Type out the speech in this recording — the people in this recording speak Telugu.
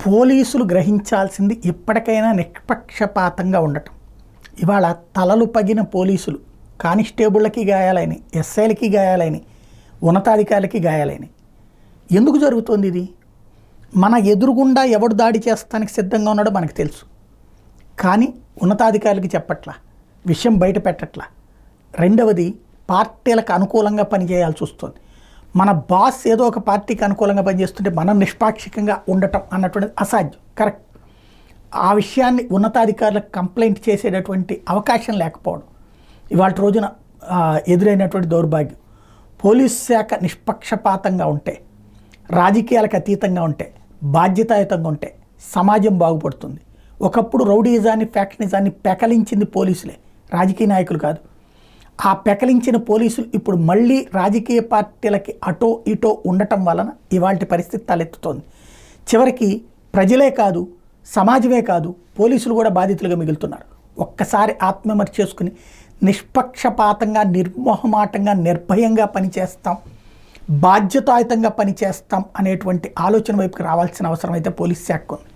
పోలీసులు గ్రహించాల్సింది ఎప్పటికైనా నిష్పక్షపాతంగా ఉండటం. ఇవాళ తలలు పగిన పోలీసులు కానిస్టేబుళ్ళకి గాయాలైన, ఎస్ఐలకి గాయాలైన, ఉన్నతాధికారులకి గాయాలైన. ఎందుకు జరుగుతుంది ఇది? మన ఎదురుగుండా ఎవడు దాడి చేస్తానికి సిద్ధంగా ఉన్నాడో మనకు తెలుసు, కానీ ఉన్నతాధికారులకి చెప్పట్లా, విషయం బయట పెట్టట్లా. రెండవది, పార్టీలకు అనుకూలంగా పనిచేయాల్సి వస్తుంది. మన బాస్ ఏదో ఒక పార్టీకి అనుకూలంగా పనిచేస్తుంటే మనం నిష్పాక్షికంగా ఉండటం అన్నటువంటిది అసాధ్యం. కరెక్ట్. ఆ విషయాన్ని ఉన్నతాధికారులకు కంప్లైంట్ చేసేటటువంటి అవకాశం లేకపోవడం ఇవాళ రోజున ఎదురైనటువంటి దౌర్భాగ్యం. పోలీస్ శాఖ నిష్పక్షపాతంగా ఉంటే, రాజకీయాలకు అతీతంగా ఉంటే, బాధ్యతాయుతంగా ఉంటే సమాజం బాగుపడుతుంది. ఒకప్పుడు రౌడీయిజాన్ని, ఫ్యాక్షనిజాన్ని పెకలించింది పోలీసులే, రాజకీయ నాయకులు కాదు. ఆ పెకలించిన పోలీసులు ఇప్పుడు మళ్ళీ రాజకీయ పార్టీలకి అటో ఇటో ఉండటం వలన ఇవాళ పరిస్థితి తలెత్తుతోంది. చివరికి ప్రజలే కాదు, సమాజమే కాదు, పోలీసులు కూడా బాధితులుగా మిగులుతున్నారు. ఒక్కసారి ఆత్మవిమర్శ చేసుకుని నిష్పక్షపాతంగా, నిర్మోహమాటంగా, నిర్భయంగా పనిచేస్తాం, బాధ్యతాయుతంగా పనిచేస్తాం అనేటువంటి ఆలోచన వైపుకి రావాల్సిన అవసరం అయితే పోలీస్ శాఖకు ఉంది.